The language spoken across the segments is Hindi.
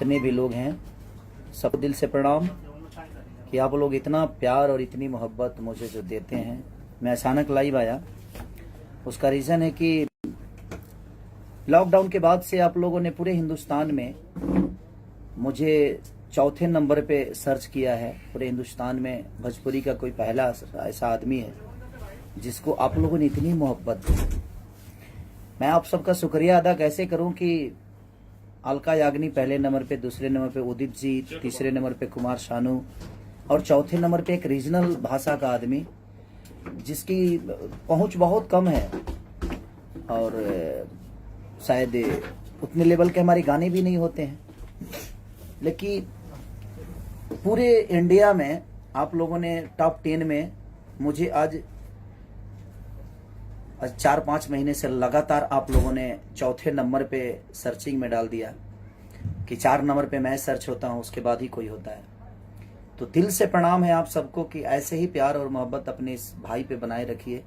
जितने भी लोग हैं सब दिल से प्रणाम कि आप लोग इतना प्यार और इतनी मोहब्बत मुझे जो देते हैं। मैं अचानक लाइव आया, उसका रीज़न है कि लॉकडाउन के बाद से आप लोगों ने पूरे हिंदुस्तान में मुझे चौथे नंबर पे सर्च किया है। पूरे हिंदुस्तान में भोजपुरी का कोई पहला ऐसा आदमी है जिसको आप लोगों ने इतनी मोहब्बत दी। मैं आप सबका शुक्रिया अदा कैसे करूं कि अलका याग्निक पहले नंबर पे, दूसरे नंबर पे उदित जी, तीसरे नंबर पे कुमार शानू और चौथे नंबर पे एक रीजनल भाषा का आदमी जिसकी पहुंच बहुत कम है और शायद उतने लेवल के हमारे गाने भी नहीं होते हैं, लेकिन पूरे इंडिया में आप लोगों ने टॉप 10 में मुझे आज 4-5 महीने से लगातार आप लोगों ने चौथे नंबर पे सर्चिंग में डाल दिया कि 4 नंबर पे मैं सर्च होता हूं, उसके बाद ही कोई होता है। तो दिल से प्रणाम है आप सबको कि ऐसे ही प्यार और मोहब्बत अपने इस भाई पे बनाए रखिए,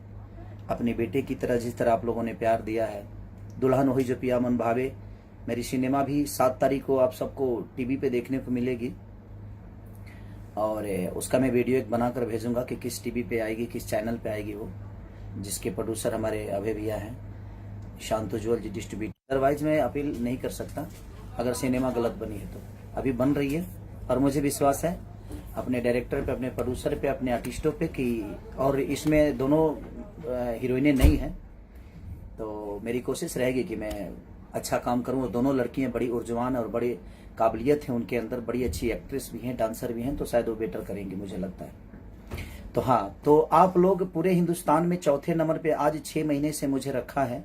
अपने बेटे की तरह जिस तरह आप लोगों ने प्यार दिया है। दुल्हन हुई जो पिया मन भावे मेरी सिनेमा भी 7 तारीख को आप सबको टीवी पे देखने को मिलेगी और उसका मैं वीडियो एक बनाकर भेजूंगा कि किस टीवी पे आएगी, किस चैनल पे आएगी वो, जिसके प्रोड्यूसर हमारे अभय भैया हैं, शांत उज्ज्वल जी डिस्ट्रीब्यूटर। अदरवाइज मैं अपील नहीं कर सकता अगर सिनेमा गलत बनी है तो। अभी बन रही है और मुझे विश्वास है अपने डायरेक्टर पे, अपने प्रोड्यूसर पे, अपने आर्टिस्टों पे कि, और इसमें दोनों हीरोइनें नहीं हैं तो मेरी कोशिश रहेगी कि मैं अच्छा काम करूं। और दोनों लड़कियां बड़ी ऊर्जवान और बड़ी काबिलियत है उनके अंदर, बड़ी अच्छी एक्ट्रेस भी हैं, डांसर भी हैं, तो शायद वो बेटर करेंगी मुझे लगता है। तो हाँ, तो आप लोग पूरे हिंदुस्तान में चौथे नंबर पे आज 6 महीने से मुझे रखा है,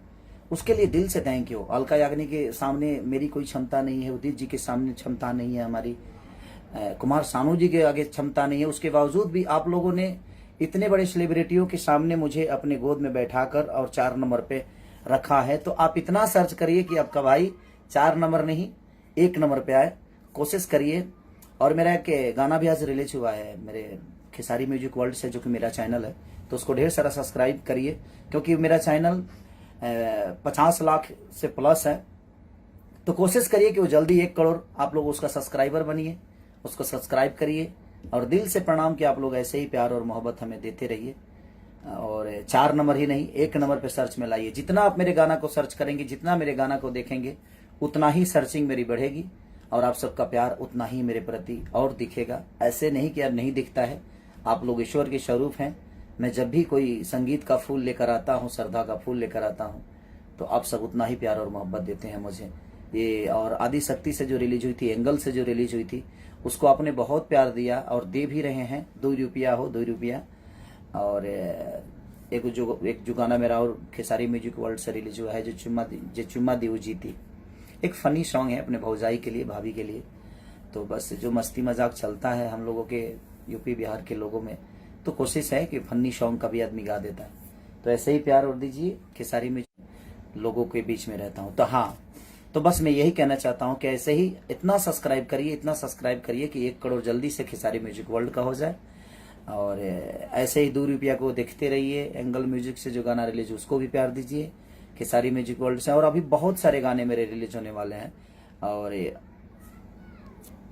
उसके लिए दिल से थैंक यू। अलका याग्निक के सामने मेरी कोई क्षमता नहीं है, उदित जी के सामने क्षमता नहीं है, हमारी कुमार शानू जी के आगे क्षमता नहीं है। उसके बावजूद भी आप लोगों ने इतने बड़े सेलिब्रिटियों के सामने मुझे अपने गोद में बैठाकर और 4 नंबर पे रखा है। तो आप इतना सर्च करिए कि आपका भाई 4 नंबर नहीं 1 नंबर पे आए, कोशिश करिए। और मेरा एक गाना भी आज रिलीज हुआ है मेरे खेसारी म्यूजिक वर्ल्ड से, जो कि मेरा चैनल है, तो उसको ढेर सारा सब्सक्राइब करिए क्योंकि मेरा चैनल 50 लाख से प्लस है। तो कोशिश करिए कि वो जल्दी 1 करोड़ आप लोग उसका सब्सक्राइबर बनिए, उसको सब्सक्राइब करिए। और दिल से प्रणाम कि आप लोग ऐसे ही प्यार और मोहब्बत हमें देते रहिए और 4 नंबर ही नहीं 1 नंबर पे सर्च में लाइए। जितना आप मेरे गाना को सर्च करेंगे, जितना मेरे गाना को देखेंगे, उतना ही सर्चिंग मेरी बढ़ेगी और आप सबका प्यार उतना ही मेरे प्रति और दिखेगा। ऐसे नहीं कि अब नहीं दिखता है, आप लोग ईश्वर के स्वरूप हैं। मैं जब भी कोई संगीत का फूल लेकर आता हूँ, श्रद्धा का फूल लेकर आता हूँ, तो आप सब उतना ही प्यार और मोहब्बत देते हैं मुझे। ये और आदि शक्ति से जो रिलीज हुई थी, एंगल से जो रिलीज हुई थी, उसको आपने बहुत प्यार दिया और दे भी रहे हैं। 2 रुपया हो 2 रुपया। और एक जो गाना मेरा और खेसारी म्यूजिक वर्ल्ड से रिलीज हुआ है, जो चुम्मा दी जीती, एक फनी सॉन्ग है अपने भौजाई के लिए, भाभी के लिए। तो बस जो मस्ती मजाक चलता है हम लोगों के यूपी बिहार के लोगों में, तो कोशिश है कि फनी सॉन्ग का भी आदमी गा देता है। तो ऐसे ही प्यार और दीजिए, खेसारी में लोगों के बीच में रहता हूँ। तो हाँ, तो बस मैं यही कहना चाहता हूँ कि ऐसे ही इतना सब्सक्राइब करिए, इतना सब्सक्राइब करिए कि 1 करोड़ जल्दी से खेसारी म्यूजिक वर्ल्ड का हो जाए। और ऐसे ही 2 रुपया को देखते रहिए। एंगल म्यूजिक से जो गाना रिलीज उसको भी प्यार दीजिए, खेसारी म्यूजिक वर्ल्ड से। और अभी बहुत सारे गाने मेरे रिलीज होने वाले हैं और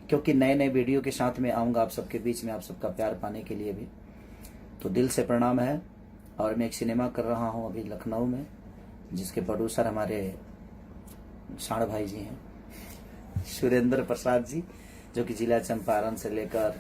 क्योंकि नए नए वीडियो के साथ में आऊँगा आप सबके बीच में, आप सबका प्यार पाने के लिए भी। तो दिल से प्रणाम है। और मैं एक सिनेमा कर रहा हूँ अभी लखनऊ में, जिसके प्रोड्यूसर हमारे साण भाई जी हैं, सुरेंद्र प्रसाद जी, जो कि जिला चंपारण से लेकर